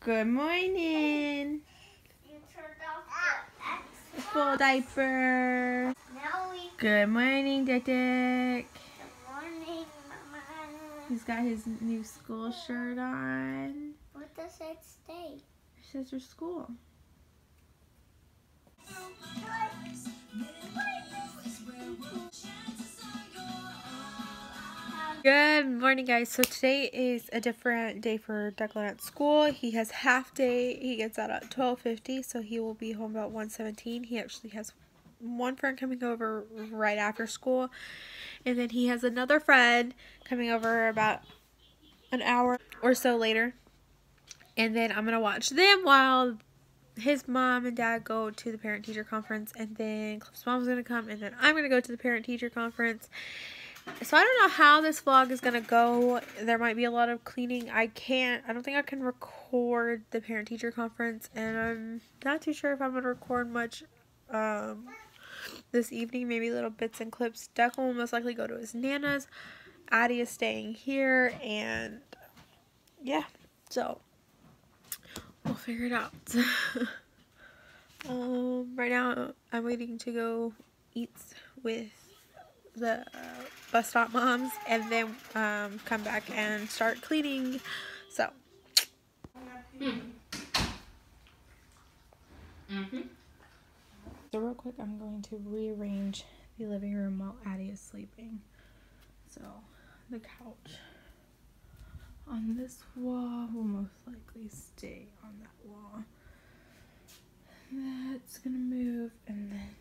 Good morning. You turned off the Full diaper. Now we. Good morning, Dick. Good morning, Mama. He's got his new school shirt on. What does it say? It says your school. Good morning, guys. So today is a different day for Deklan at school. He has half day. He gets out at 12:50, so he will be home about 1:17. He actually has one friend coming over right after school, and then he has another friend coming over about an hour or so later. And then I'm gonna watch them while his mom and dad go to the parent-teacher conference, and then Clifton's mom's gonna come, and then I'm gonna go to the parent-teacher conference. So I don't know how this vlog is gonna go. There might be a lot of cleaning. I don't think I can record the parent-teacher conference, and I'm not too sure if I'm gonna record much this evening. Maybe little bits and clips. Deklan will most likely go to his Nana's. Addie is staying here, and yeah, so we'll figure it out. Right now I'm waiting to go eat with the bus stop moms, and then come back and start cleaning. So so real quick, I'm going to rearrange the living room while Addie is sleeping. So the couch on this wall will most likely stay on that wall. That's gonna move, and then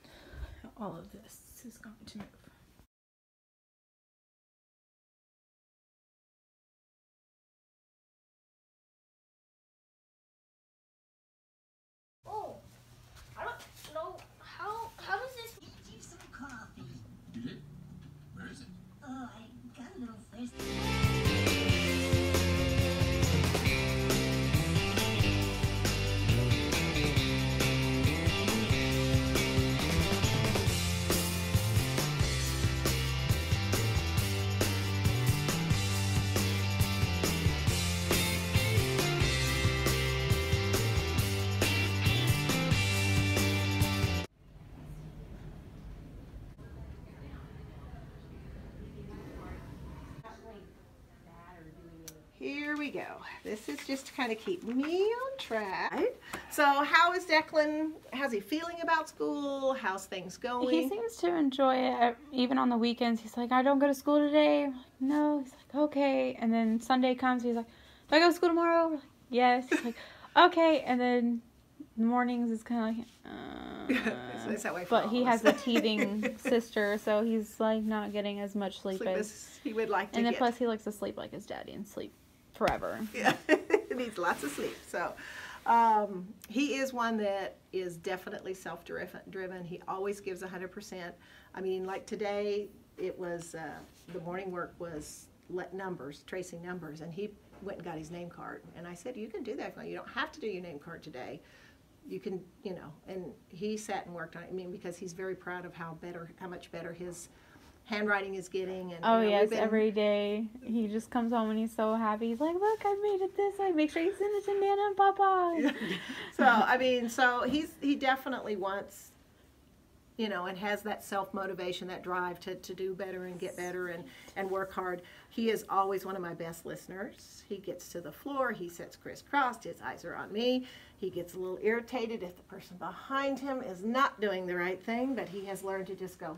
all of this is going to move. Oh, I don't know how does this? Get you some coffee. You did? Where is it? Oh, I got a little thirsty. Here we go. This is just to kind of keep me on track. So how is Deklan? How's he feeling about school? How's things going? He seems to enjoy it, even on the weekends. He's like, I don't go to school today. I'm like, no. He's like, okay. And then Sunday comes, he's like, do I go to school tomorrow? We're like, yes. He's like, okay. And then mornings is kind of like, It's that way for but all he of has us. a teething sister, so he's like not getting as much sleep as. He would like to And then get. plus he likes to sleep like his daddy and sleep forever. Yeah, needs lots of sleep. So he is one that is definitely self-driven. He always gives 100%. I mean, like today, it was the morning work was tracing numbers, and he went and got his name card. And I said, you can do that. You don't have to do your name card today. You can, you know. And he sat and worked on it. I mean, because he's very proud of how much better his handwriting is getting. And Oh, you know, yes, every day he just comes home and he's so happy. He's like, look, I made it this way. Make sure you send it to Nana and Papa. So I mean, so he definitely wants, you know, and has that self-motivation, that drive to do better and get better and work hard. He is always one of my best listeners. He gets to the floor, he sits crisscrossed, his eyes are on me. He gets a little irritated if the person behind him is not doing the right thing, but he has learned to just go.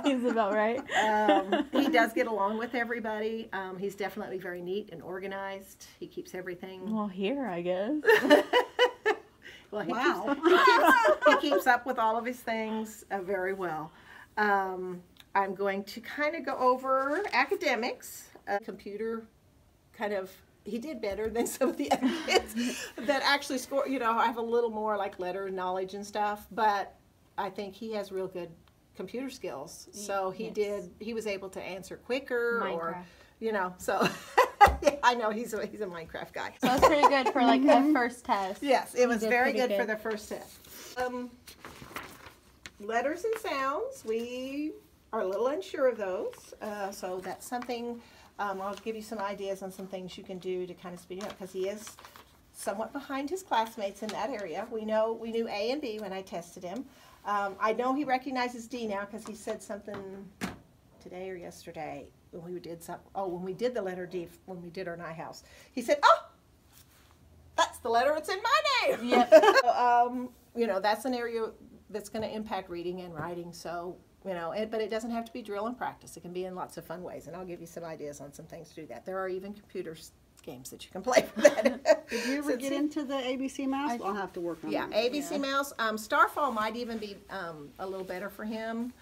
Seems about right. He does get along with everybody. He's definitely very neat and organized. He keeps everything. Well, here, I guess. Well, Wow. he keeps up with all of his things very well. I'm going to kind of go over academics. Computer kind of, he did better than some of the other kids that actually score. You know, I have a little more like letter knowledge and stuff, but I think he has real good computer skills. So he was able to answer quicker, or, you know, so yeah, I know he's a Minecraft guy. So that's pretty good for like the first test. Yes, it was did very pretty good for good. the first test. Letters and sounds, we are a little unsure of those, so that's something I'll give you some ideas on some things you can do to kind of speed him up, because he is somewhat behind his classmates in that area. We knew A and B when I tested him. I know he recognizes D now because he said something today or yesterday when we did when we did the letter D, when we did our night house. He said, "Oh, that's the letter that's in my name." Yep. So, you know, that's an area that's going to impact reading and writing. So, you know, but it doesn't have to be drill and practice. It can be in lots of fun ways, and I'll give you some ideas on some things to do that. There are even computer games that you can play for that. Did you ever get into the ABC Mouse? I'll have to work on Yeah, that. ABC Mouse. Starfall might even be a little better for him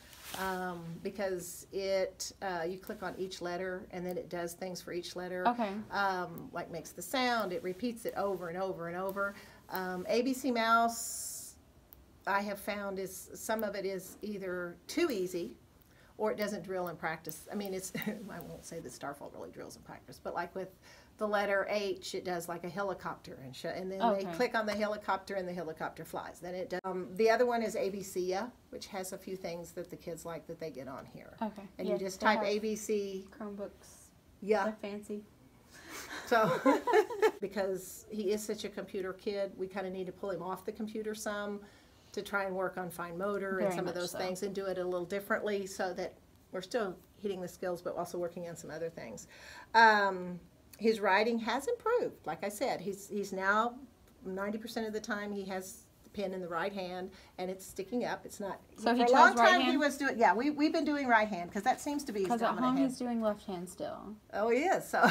because you click on each letter and then it does things for each letter. Okay. Like makes the sound, it repeats it over and over and over. ABC Mouse, I have found, is some of it is either too easy or it doesn't drill and practice. I mean, it's I won't say that Starfall really drills and practice, but like with the letter H, it does like a helicopter, and then they click on the helicopter and the helicopter flies. Then it does. The other one is ABCia, which has a few things that the kids like that they get on here. Okay. And you just type ABC. Chromebooks. Yeah. They're fancy. So, because he is such a computer kid, we kind of need to pull him off the computer some to try and work on fine motor and some of those things and do it a little differently so that we're still hitting the skills but also working on some other things. His writing has improved. Like I said, he's now 90% of the time he has the pen in the right hand and it's sticking up. It's not. So for a long time he was doing. Yeah, we've been doing right hand because that seems to be his dominant hand. Because at home he's doing left hand still. Oh, he is. So.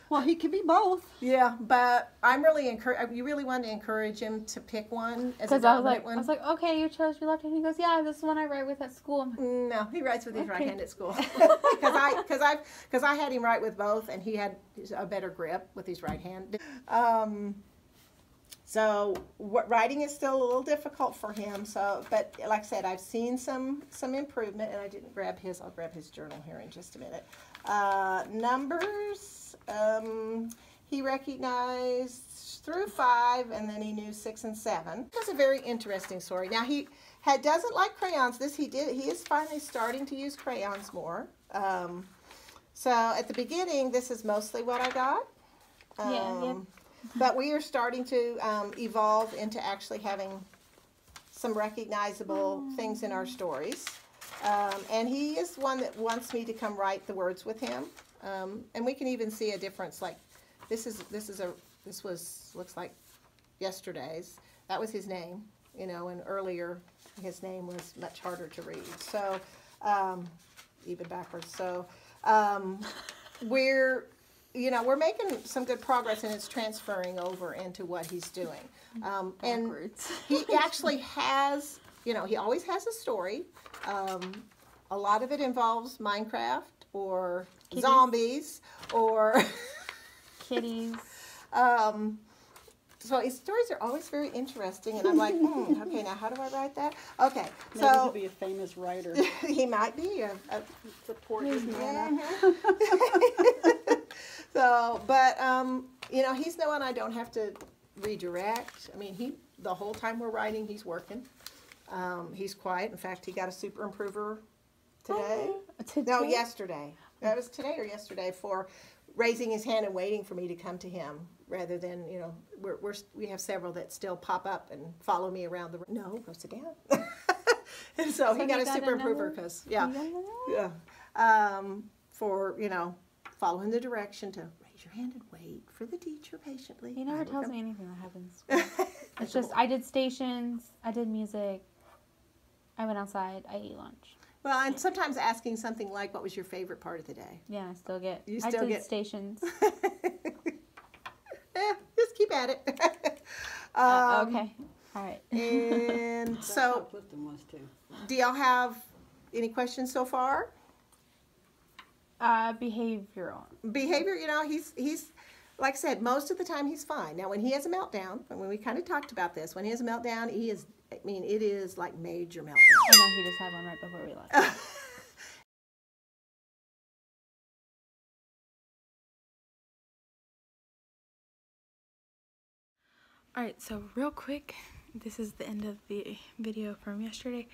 Well, he can be both. Yeah, but I'm really you really want to encourage him to pick one as a dominant one. I was like, okay, you chose your left hand. He goes, yeah, this is the one I write with at school. No, he writes with his right hand at school. Because I had him write with both, and he had a better grip with his right hand. So writing is still a little difficult for him. So, but like I said, I've seen some improvement, and I didn't grab his. I'll grab his journal here in just a minute. Numbers. He recognized through 5, and then he knew 6 and 7. That's a very interesting story. Now he doesn't like crayons. He is finally starting to use crayons more. So at the beginning, this is mostly what I got. Yeah. But we are starting to evolve into actually having some recognizable things in our stories. And he is one that wants me to come write the words with him. And we can even see a difference. Like looks like yesterday's. That was his name, you know, and earlier his name was much harder to read. So even backwards. So we're making some good progress, and it's transferring over into what he's doing. And he actually has, he always has a story. A lot of it involves Minecraft or kitties. Zombies or kitties. So his stories are always very interesting, and I'm like, okay, now how do I write that? Okay, maybe he'll be a famous writer. He might be a supportive man. So, but he's the one I don't have to redirect. I mean, the whole time we're writing, he's working. He's quiet. In fact, he got a super improver today. No, yesterday. That was today or yesterday for raising his hand and waiting for me to come to him, rather than we have several that still pop up and follow me around the room. No, go sit down. And so he got a super improver because for following the direction to raise your hand and wait for the teacher patiently. He never tells me anything that happens. It's just I did stations, I did music, I went outside, I ate lunch. Well, and sometimes asking something like, what was your favorite part of the day? Yeah, I still get. You still get stations. Just keep at it. Okay. All right. And so, Clifton was too. Do y'all have any questions so far? Behavioral. Behavior, he's like I said, most of the time he's fine. Now, when he has a meltdown, and when we kind of talked about this, when he has a meltdown, it is like major meltdown. I know, he just had one right before we left. Alright, so real quick, this is the end of the video from yesterday.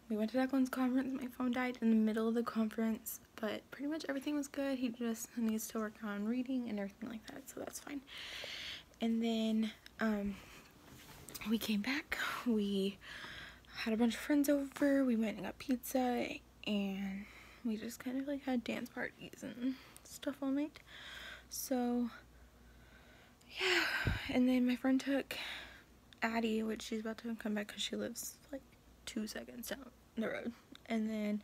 we went to Deklan's conference. My phone died in the middle of the conference, but pretty much everything was good. He just needs to work on reading and everything like that, so that's fine. And then we came back. We had a bunch of friends over. We went and got pizza, and we just kind of like had dance parties and stuff all night. So yeah, and then my friend took Addie, which she's about to come back because she lives like 2 seconds down the road. And then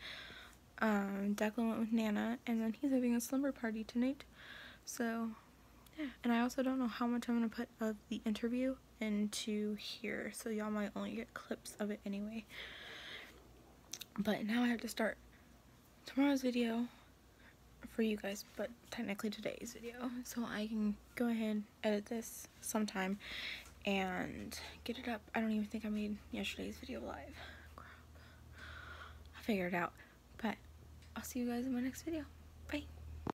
Deklan went with Nana, and then he's having a slumber party tonight. So yeah, and I also don't know how much I'm gonna put of the interview into here, so y'all might only get clips of it anyway. But now I have to start tomorrow's video for you guys, but technically today's video, so I can go ahead, edit this sometime, and get it up. I don't even think I made yesterday's video live. Crap. I figured it out. But I'll see you guys in my next video. Bye.